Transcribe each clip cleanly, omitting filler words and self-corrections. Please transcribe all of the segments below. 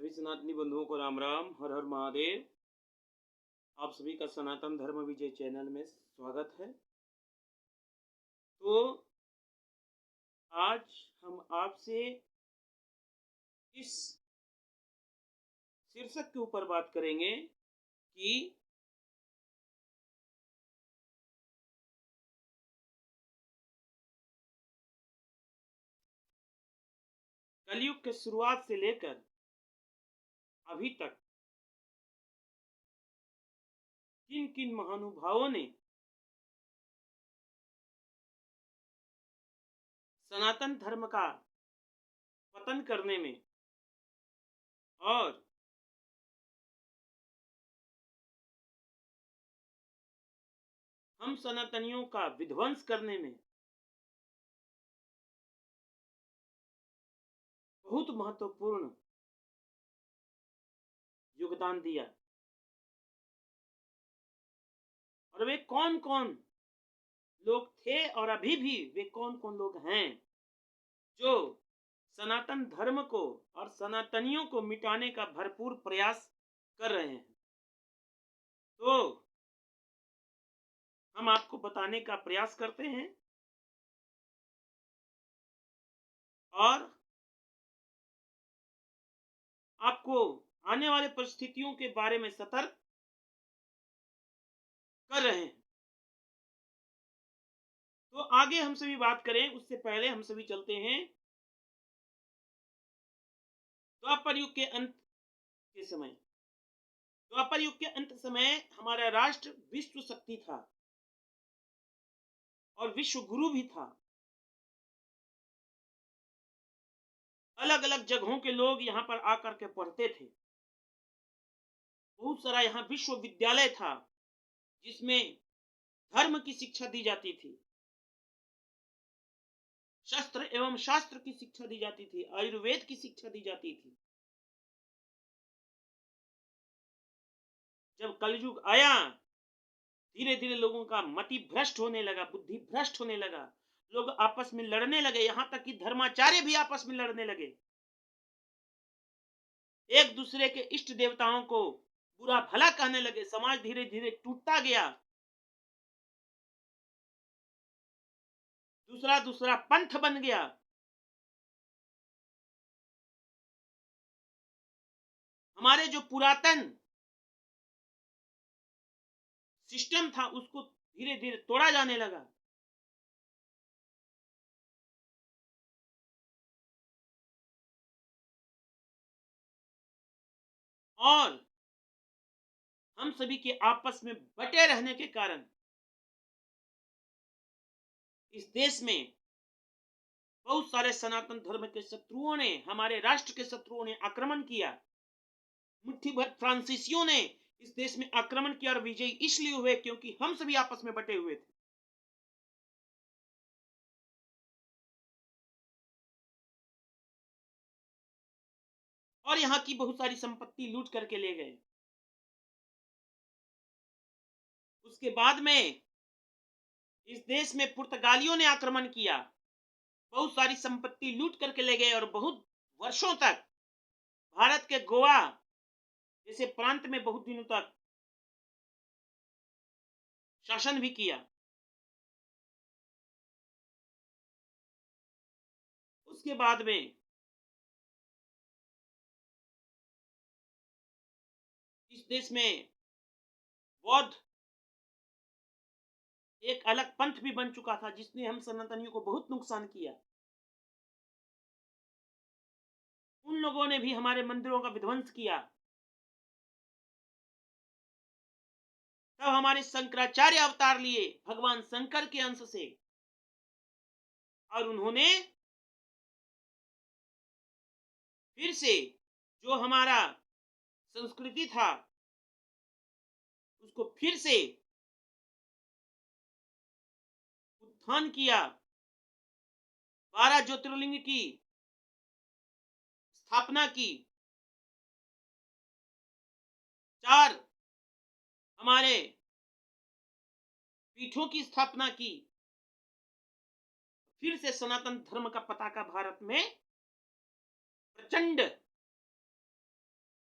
सभी सनातनी बंधुओं को राम राम, हर हर महादेव। आप सभी का सनातन धर्म विजय चैनल में स्वागत है। तो आज हम आपसे इस शीर्षक के ऊपर बात करेंगे कि कलयुग के शुरुआत से लेकर अभी तक किन किन महानुभावों ने सनातन धर्म का पतन करने में और हम सनातनियों का विध्वंस करने में बहुत महत्वपूर्ण योगदान दिया, और वे कौन कौन लोग थे और अभी भी वे कौन कौन लोग हैं जो सनातन धर्म को और सनातनियों को मिटाने का भरपूर प्रयास कर रहे हैं। तो हम आपको बताने का प्रयास करते हैं और आपको आने वाले परिस्थितियों के बारे में सतर्क कर रहे हैं। तो आगे हम सभी बात करें उससे पहले हम सभी चलते हैं द्वापर युग के अंत के समय। द्वापर युग के अंत समय हमारा राष्ट्र विश्व शक्ति था और विश्व गुरु भी था। अलग अलग जगहों के लोग यहाँ पर आकर के पढ़ते थे। बहुत सारा यहाँ विश्वविद्यालय था जिसमें धर्म की शिक्षा दी जाती थी, शस्त्र एवं शास्त्र की शिक्षा दी जाती थी, आयुर्वेद की शिक्षा दी जाती थी। जब कलयुग आया, धीरे धीरे लोगों का मति भ्रष्ट होने लगा, बुद्धि भ्रष्ट होने लगा, लोग आपस में लड़ने लगे, यहां तक कि धर्माचार्य भी आपस में लड़ने लगे। एक दूसरे के इष्ट देवताओं को बुरा भला कहने लगे। समाज धीरे धीरे टूटता गया। दूसरा दूसरा पंथ बन गया। हमारे जो पुरातन सिस्टम था उसको धीरे धीरे तोड़ा जाने लगा। और हम सभी के आपस में बटे रहने के कारण इस देश में बहुत सारे सनातन धर्म के शत्रुओं ने, हमारे राष्ट्र के शत्रुओं ने आक्रमण किया। मुट्ठी भर फ्रांसीसियों ने इस देश में आक्रमण किया और विजयी इसलिए हुए क्योंकि हम सभी आपस में बटे हुए थे। और यहां की बहुत सारी संपत्ति लूट करके ले गए। उसके बाद में इस देश में पुर्तगालियों ने आक्रमण किया, बहुत सारी संपत्ति लूट करके ले गए और बहुत वर्षों तक भारत के गोवा जैसे प्रांत में बहुत दिनों तक शासन भी किया। उसके बाद में इस देश में बौद्ध एक अलग पंथ भी बन चुका था जिसने हम सनातनियों को बहुत नुकसान किया। उन लोगों ने भी हमारे मंदिरों का विध्वंस किया। तब हमारे शंकराचार्य अवतार लिए भगवान शंकर के अंश से, और उन्होंने फिर से जो हमारा संस्कृति था उसको फिर से उत्थान किया। 12 ज्योतिर्लिंग की स्थापना की, 4 हमारे पीठों की स्थापना की। फिर से सनातन धर्म का पताका भारत में प्रचंड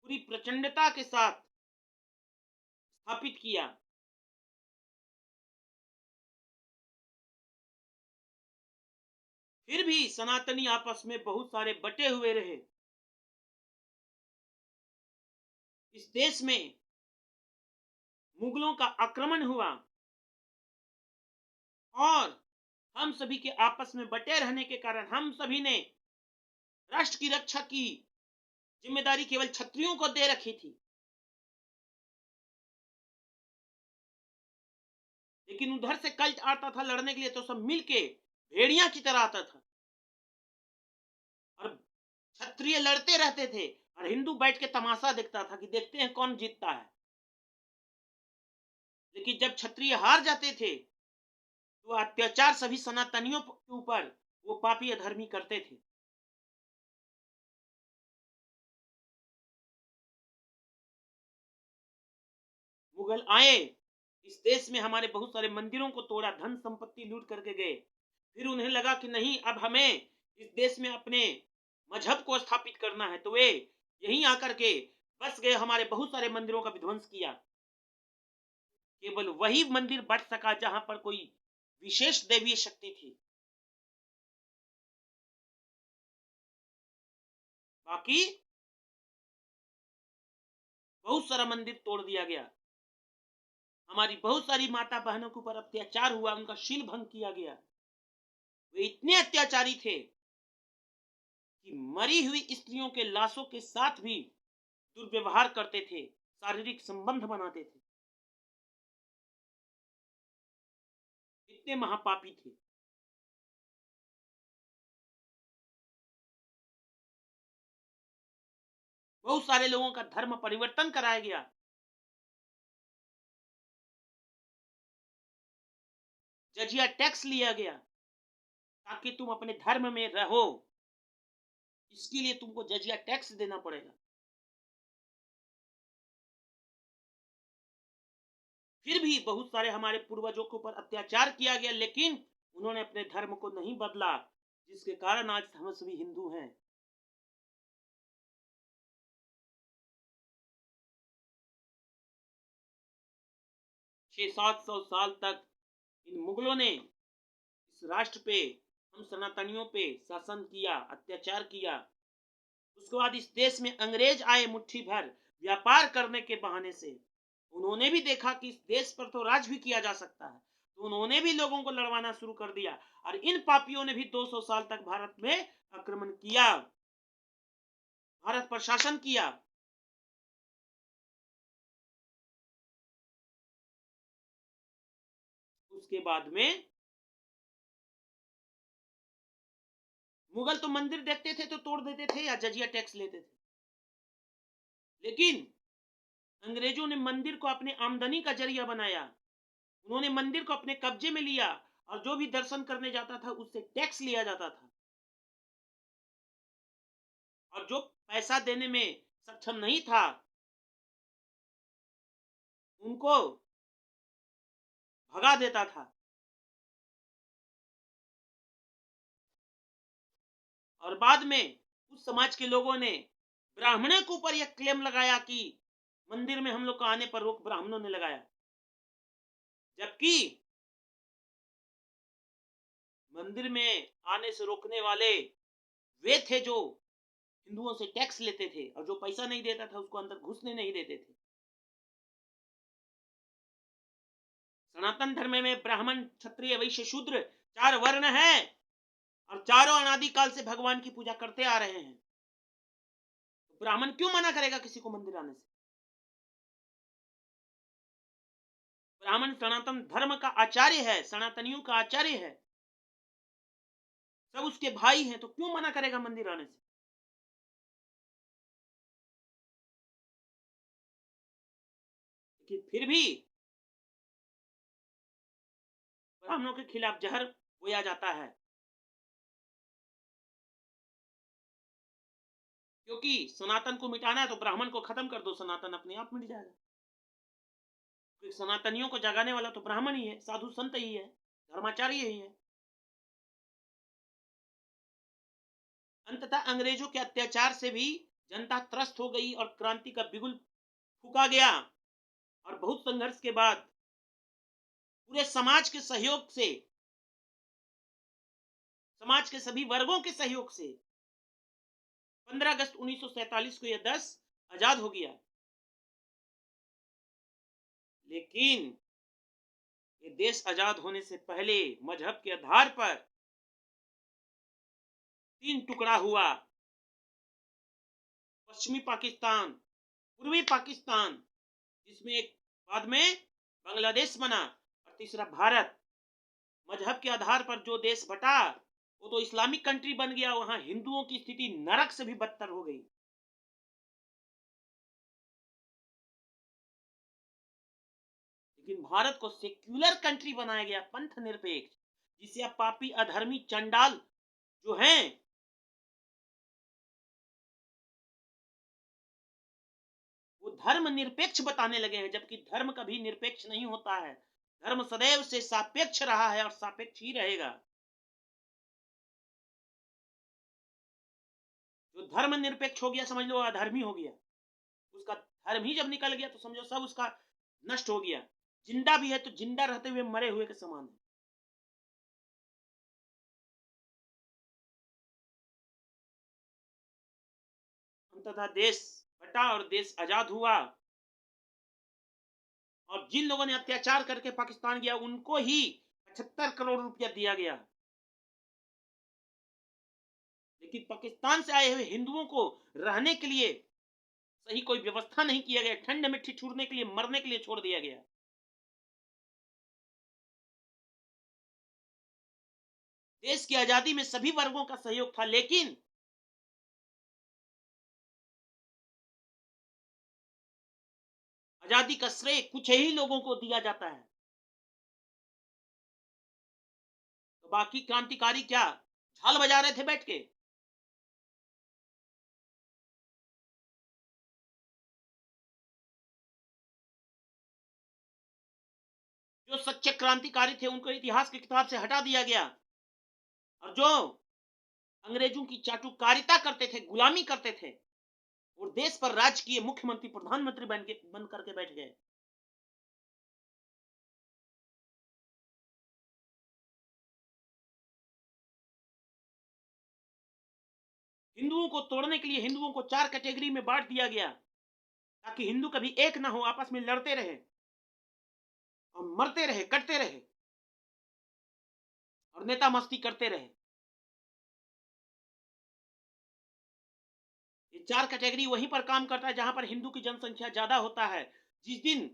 पूरी प्रचंडता के साथ स्थापित किया। फिर भी सनातनी आपस में बहुत सारे बटे हुए रहे। इस देश में मुगलों का आक्रमण हुआ और हम सभी के आपस में बटे रहने के कारण हम सभी ने राष्ट्र की रक्षा की जिम्मेदारी केवल क्षत्रियों को दे रखी थी। लेकिन उधर से कल्ट आता था लड़ने के लिए तो सब मिलके भेड़िया की तरह आता था और क्षत्रिय लड़ते रहते थे और हिंदू बैठ के तमाशा देखता था कि देखते हैं कौन जीतता है। लेकिन जब क्षत्रिय हार जाते थे तो अत्याचार सभी सनातनियों के ऊपर वो पापी अधर्मी करते थे। मुगल आए, इस देश में हमारे बहुत सारे मंदिरों को तोड़ा, धन संपत्ति लूट करके गए। फिर उन्हें लगा कि नहीं, अब हमें इस देश में अपने मजहब को स्थापित करना है, तो वे यहीं आकर के बस गए, हमारे बहुत सारे मंदिरों का विध्वंस किया। केवल वही मंदिर बच सका जहां पर कोई विशेष दैवीय शक्ति थी। बाकी बहुत सारा मंदिर तोड़ दिया गया। हमारी बहुत सारी माता बहनों के ऊपर अत्याचार हुआ, उनका शील भंग किया गया। वे इतने अत्याचारी थे कि मरी हुई स्त्रियों के लाशों के साथ भी दुर्व्यवहार करते थे, शारीरिक संबंध बनाते थे। इतने महापापी थे। बहुत सारे लोगों का धर्म परिवर्तन कराया गया। जजिया टैक्स लिया गया ताकि तुम अपने धर्म में रहो, इसके लिए तुमको जजिया टैक्स देना पड़ेगा। फिर भी बहुत सारे हमारे पूर्वजों के ऊपर अत्याचार किया गया, लेकिन उन्होंने अपने धर्म को नहीं बदला, जिसके कारण आज हम सभी हिंदू हैं। 600-700 साल तक इन मुगलों ने इस राष्ट्र पे, हम सनातनियों पे शासन किया, अत्याचार किया। उसके बाद इस देश में अंग्रेज आए मुट्ठी भर व्यापार करने के बहाने से। उन्होंने भी देखा कि इस देश पर तो राज भी किया जा सकता है, तो उन्होंने भी लोगों को लड़वाना शुरू कर दिया और इन पापियों ने भी 200 साल तक भारत में आक्रमण किया, भारत पर शासन किया। उसके बाद में मुगल तो मंदिर देखते थे तो तोड़ देते थे या जजिया टैक्स लेते थे, लेकिन अंग्रेजों ने मंदिर को अपने आमदनी का जरिया बनाया। उन्होंने मंदिर को अपने कब्जे में लिया और जो भी दर्शन करने जाता था उससे टैक्स लिया जाता था, और जो पैसा देने में सक्षम नहीं था उनको भगा देता था। और बाद में उस समाज के लोगों ने ब्राह्मणों के ऊपर यह क्लेम लगाया कि मंदिर में हम लोग को आने पर रोक ब्राह्मणों ने लगाया, जबकि मंदिर में आने से रोकने वाले वे थे जो हिंदुओं से टैक्स लेते थे, और जो पैसा नहीं देता था उसको अंदर घुसने नहीं देते थे। सनातन धर्म में ब्राह्मण, क्षत्रिय, वैश्य, शूद्र 4 वर्ण हैं और चारों अनादिकाल से भगवान की पूजा करते आ रहे हैं। तो ब्राह्मण क्यों मना करेगा किसी को मंदिर आने से? ब्राह्मण सनातन धर्म का आचार्य है, सनातनियों का आचार्य है, सब उसके भाई हैं, तो क्यों मना करेगा मंदिर आने से? लेकिन फिर भी ब्राह्मणों के खिलाफ जहर बोया जाता है, क्योंकि सनातन को मिटाना है तो ब्राह्मण को खत्म कर दो, सनातन अपने आप मिट जाएगा। क्योंकि सनातनियों को जगाने वाला तो ब्राह्मण ही है, साधु संत ही है, धर्माचार्य ही है। अंततः अंग्रेजों के अत्याचार से भी जनता त्रस्त हो गई और क्रांति का बिगुल फूका गया। और बहुत संघर्ष के बाद पूरे समाज के सहयोग से, समाज के सभी वर्गों के सहयोग से 15 अगस्त 1947 को यह देश आजाद हो गया। लेकिन ये देश आजाद होने से पहले मजहब के आधार पर 3 टुकड़ा हुआ। पश्चिमी पाकिस्तान, पूर्वी पाकिस्तान, जिसमें एक बाद में बांग्लादेश बना, और तीसरा भारत। मजहब के आधार पर जो देश बटा वो तो इस्लामिक कंट्री बन गया। वहां हिंदुओं की स्थिति नरक से भी बदतर हो गई। लेकिन भारत को सेक्युलर कंट्री बनाया गया, पंथ निरपेक्ष, जिसे अब पापी अधर्मी चंडाल जो हैं वो धर्म निरपेक्ष बताने लगे हैं, जबकि धर्म कभी निरपेक्ष नहीं होता है। धर्म सदैव से सापेक्ष रहा है और सापेक्ष ही रहेगा। जो धर्म निरपेक्ष हो गया समझ लो अधर्मी हो गया। उसका धर्म ही जब निकल गया तो समझो सब उसका नष्ट हो गया। जिंदा भी है तो जिंदा रहते हुए मरे हुए के समान है। अंततः देश बटा और देश आजाद हुआ। और जिन लोगों ने अत्याचार करके पाकिस्तान गया उनको ही 75 करोड़ रुपया दिया गया। लेकिन पाकिस्तान से आए हुए हिंदुओं को रहने के लिए सही कोई व्यवस्था नहीं किया गया। ठंड में ठिठुरने के लिए, मरने के लिए छोड़ दिया गया। देश की आजादी में सभी वर्गों का सहयोग था, लेकिन आजादी का श्रेय कुछ ही लोगों को दिया जाता है। तो बाकी क्रांतिकारी क्या झाल बजा रहे थे बैठ के? जो सच्चे क्रांतिकारी थे उनको इतिहास की किताब से हटा दिया गया। और जो अंग्रेजों की चाटुकारिता करते थे, गुलामी करते थे, और देश पर राज किए मुख्यमंत्री प्रधानमंत्री बन करके बैठ गए। हिंदुओं को तोड़ने के लिए हिंदुओं को 4 कैटेगरी में बांट दिया गया, ताकि हिंदू कभी एक ना हो, आपस में लड़ते रहे और मरते रहे, कटते रहे और नेता मस्ती करते रहे। ये 4 कैटेगरी वहीं पर काम करता है जहां पर हिंदू की जनसंख्या ज्यादा होता है। जिस दिन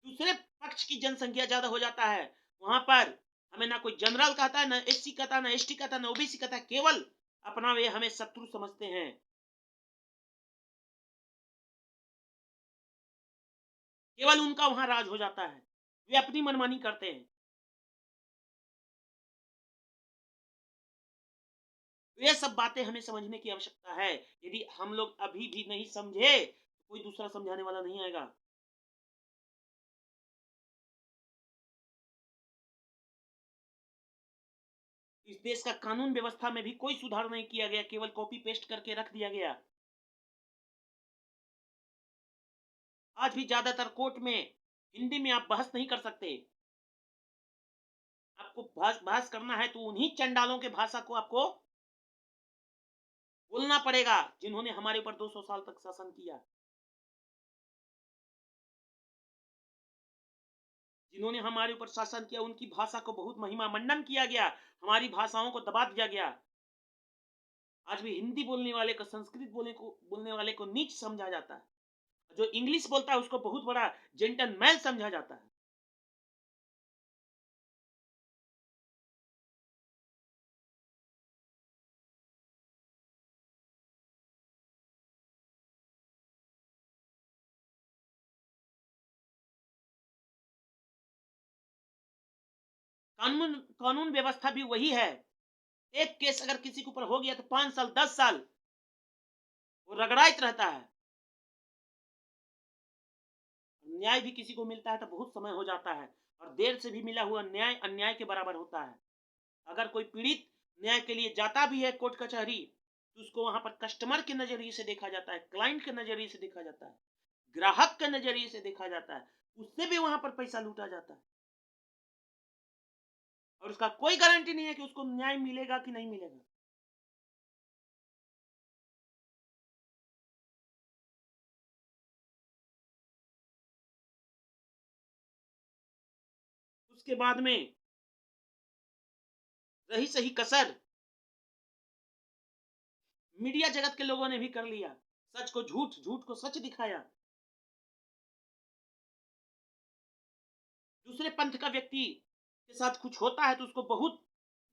दूसरे पक्ष की जनसंख्या ज्यादा हो जाता है वहां पर हमें ना कोई जनरल कहता है, ना एससी कहता है, ना एसटी कहता है, ना ओबीसी कहता है। केवल अपना वे हमें शत्रु समझते हैं। केवल उनका वहां राज हो जाता है। वे अपनी मनमानी करते हैं। ये सब बातें हमें समझने की आवश्यकता है। यदि हम लोग अभी भी नहीं समझे तो कोई दूसरा समझाने वाला नहीं आएगा। इस देश का कानून व्यवस्था में भी कोई सुधार नहीं किया गया, केवल कॉपी पेस्ट करके रख दिया गया। आज भी ज्यादातर कोर्ट में हिंदी में आप बहस नहीं कर सकते। आपको बहस करना है तो उन्हीं चंडालों के भाषा को आपको बोलना पड़ेगा जिन्होंने हमारे ऊपर 200 साल तक शासन किया, जिन्होंने हमारे ऊपर शासन किया। उनकी भाषा को बहुत महिमा मंडन किया गया, हमारी भाषाओं को दबा दिया गया। आज भी हिंदी बोलने वाले को, संस्कृत बोलने वाले को नीच समझा जाता है। जो इंग्लिश बोलता है उसको बहुत बड़ा जेंटलमैन समझा जाता है। कानून कानून व्यवस्था भी वही है। एक केस अगर किसी के ऊपर हो गया तो 5 साल 10 साल वो रगड़ाइत रहता है। न्याय भी किसी को मिलता है तो बहुत समय हो जाता है, और देर से भी मिला हुआ न्याय अन्याय के बराबर होता है। अगर कोई पीड़ित न्याय के लिए जाता भी है कोर्ट कचहरी तो उसको वहां पर कस्टमर के नजरिए से देखा जाता है, क्लाइंट के नजरिए से देखा जाता है, ग्राहक के नजरिए से देखा जाता है, उससे भी वहां पर पैसा लूटा जाता है और उसका कोई गारंटी नहीं है कि उसको न्याय मिलेगा कि नहीं मिलेगा। उसके बाद में रही सही कसर, मीडिया जगत के लोगों ने भी कर लिया, सच को झूठ, झूठ को सच दिखाया। दूसरे पंथ का व्यक्ति के साथ कुछ होता है तो उसको बहुत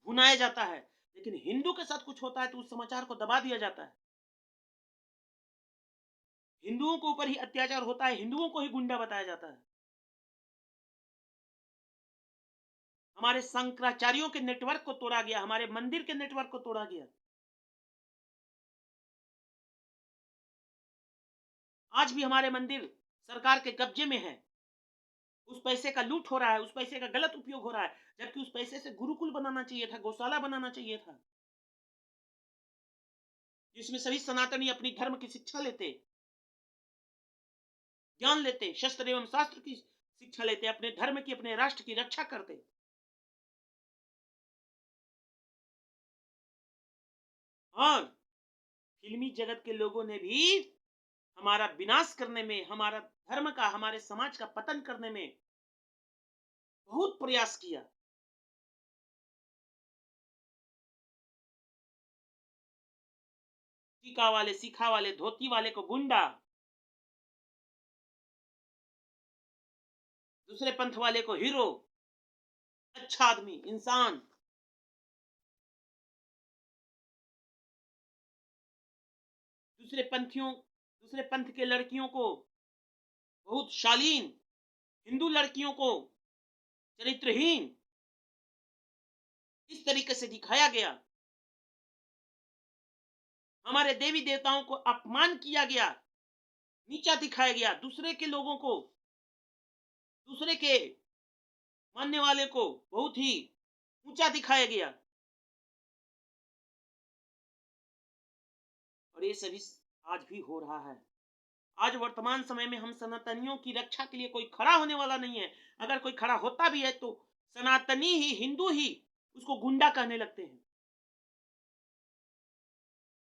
भुनाया जाता है, लेकिन हिंदू के साथ कुछ होता है तो उस समाचार को दबा दिया जाता है। हिंदुओं के ऊपर ही अत्याचार होता है, हिंदुओं को ही गुंडा बताया जाता है। हमारे शंकराचार्यों के नेटवर्क को तोड़ा गया, हमारे मंदिर के नेटवर्क को तोड़ा गया। आज भी हमारे मंदिर सरकार के कब्जे में है, उस पैसे का लूट हो रहा है, उस पैसे का गलत उपयोग हो रहा है, जबकि उस पैसे से गुरुकुल बनाना चाहिए था, गौशाला बनाना चाहिए था, जिसमें सभी सनातनी अपनी धर्म की शिक्षा लेते, ज्ञान लेते, शस्त्र एवं शास्त्र की शिक्षा लेते, अपने धर्म की, अपने राष्ट्र की रक्षा करते। और फिल्मी जगत के लोगों ने भी हमारा विनाश करने में, हमारा धर्म का, हमारे समाज का पतन करने में बहुत प्रयास किया। टीका वाले, सिखा वाले, धोती वाले को गुंडा, दूसरे पंथ वाले को हीरो, अच्छा आदमी, इंसान। दूसरे पंथ के लड़कियों को बहुत शालीन, हिंदू लड़कियों को चरित्रहीन इस तरीके से दिखाया गया। हमारे देवी देवताओं को अपमान किया गया, नीचा दिखाया गया, दूसरे के लोगों को, दूसरे के मानने वाले को बहुत ही ऊंचा दिखाया गया। और ये सभी आज भी हो रहा है। आज वर्तमान समय में हम सनातनियों की रक्षा के लिए कोई खड़ा होने वाला नहीं है। अगर कोई खड़ा होता भी है तो सनातनी ही, हिंदू ही उसको गुंडा कहने लगते हैं।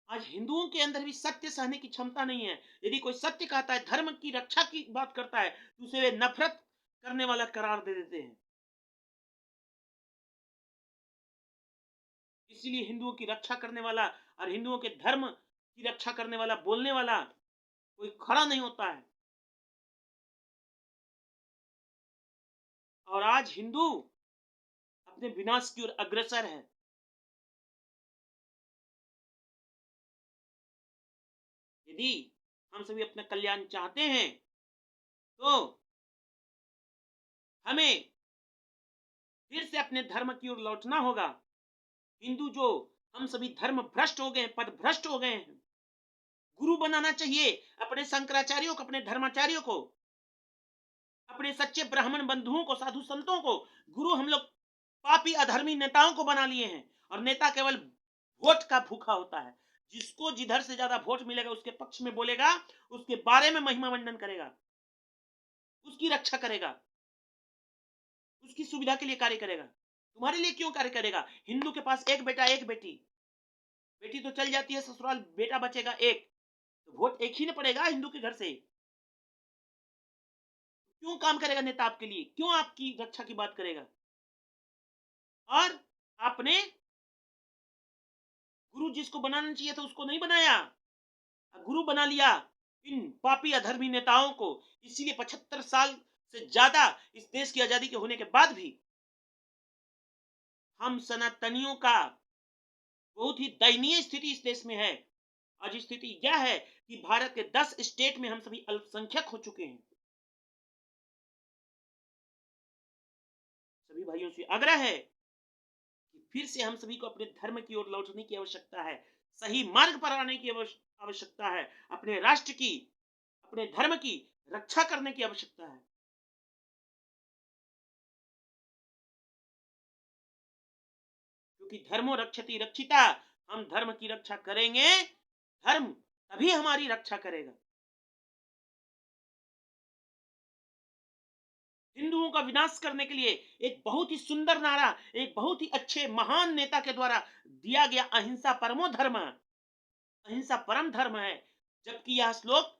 आज हिंदुओं के अंदर भी सत्य सहने की क्षमता नहीं है। यदि कोई सत्य कहता है, धर्म की रक्षा की बात करता है, तो उसे वे नफरत करने वाला करार दे देते हैं। इसीलिए हिंदुओं की रक्षा करने वाला और हिंदुओं के धर्म की रक्षा करने वाला, बोलने वाला कोई खड़ा नहीं होता है। और आज हिंदू अपने विनाश की ओर अग्रसर है। यदि हम सभी अपना कल्याण चाहते हैं तो हमें फिर से अपने धर्म की ओर लौटना होगा। हिंदू जो हम सभी धर्म भ्रष्ट हो गए, पद भ्रष्ट हो गए हैं। गुरु बनाना चाहिए अपने शंकराचार्यों को, अपने धर्माचार्यों को, अपने सच्चे ब्राह्मण बंधुओं को, साधु संतों को। गुरु हम लोग पापी अधर्मी नेताओं को बना लिए हैं। और नेता केवल वोट का भूखा होता है। जिसको जिधर से ज्यादा वोट मिलेगा उसके पक्ष में बोलेगा, उसके बारे में महिमा मंडन करेगा, उसकी रक्षा करेगा, उसकी सुविधा के लिए कार्य करेगा। तुम्हारे लिए क्यों कार्य करेगा? हिंदू के पास एक बेटा, एक बेटी, बेटी तो चल जाती है ससुराल, बेटा बचेगा एक, तो वोट एक ही ना पड़ेगा हिंदू के घर से। क्यों काम करेगा नेता आपके लिए? क्यों आपकी रक्षा की बात करेगा? और आपने गुरु जिसको बनाना चाहिए था उसको नहीं बनाया, गुरु बना लिया इन पापी अधर्मी नेताओं को। इसीलिए 75 साल से ज्यादा इस देश की आजादी के होने के बाद भी हम सनातनियों का बहुत ही दयनीय स्थिति इस देश में है। आज स्थिति यह है कि भारत के 10 स्टेट में हम सभी अल्पसंख्यक हो चुके हैं। सभी भाइयों से आग्रह है कि फिर से हम सभी को अपने धर्म की ओर लौटने की आवश्यकता है, सही मार्ग पर आने की आवश्यकता है, अपने राष्ट्र की, अपने धर्म की रक्षा करने की आवश्यकता है। क्योंकि धर्मो रक्षति रक्षिता, हम धर्म की रक्षा करेंगे, धर्म तभी हमारी रक्षा करेगा। हिंदुओं का विनाश करने के लिए एक बहुत ही सुंदर नारा, एक बहुत ही अच्छे महान नेता के द्वारा दिया गया, अहिंसा परमो धर्म, अहिंसा परम धर्म है। जबकि यह श्लोक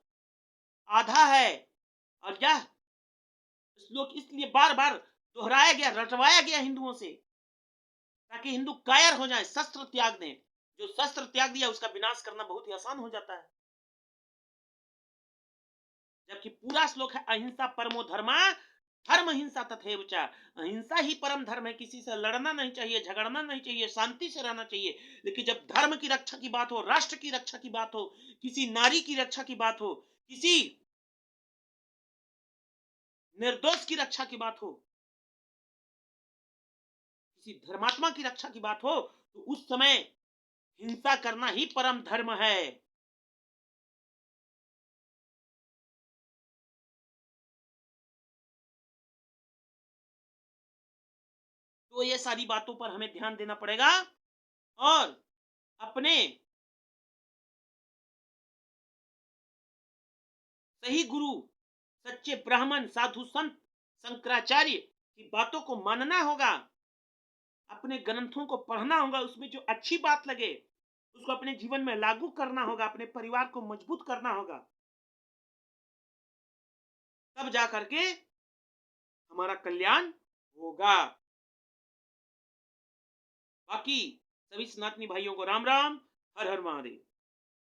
आधा है, और यह श्लोक इसलिए बार बार दोहराया गया, रटवाया गया हिंदुओं से, ताकि हिंदू कायर हो जाए, शस्त्र त्याग दें। जो शस्त्र त्याग दिया उसका विनाश करना बहुत ही आसान हो जाता है। जबकि पूरा श्लोक है अहिंसा परमो धर्मा, धर्म हिंसा तथैव च। अहिंसा ही परम धर्म है। किसी से लड़ना नहीं चाहिए, झगड़ना नहीं चाहिए, शांति से रहना चाहिए। लेकिन जब धर्म की रक्षा की बात हो, राष्ट्र की रक्षा की बात हो, किसी नारी की रक्षा की बात हो, किसी निर्दोष की रक्षा की बात हो, किसी धर्मात्मा की रक्षा की बात हो, तो उस समय हिंसा करना ही परम धर्म है। तो ये सारी बातों पर हमें ध्यान देना पड़ेगा, और अपने सही गुरु, सच्चे ब्राह्मण, साधु संत, शंकराचार्य की बातों को मानना होगा। अपने ग्रंथों को पढ़ना होगा, उसमें जो अच्छी बात लगे उसको अपने जीवन में लागू करना होगा, अपने परिवार को मजबूत करना होगा। तब जा करके हमारा कल्याण होगा। बाकी सभी सनातनी भाइयों को राम राम, हर हर महादेव।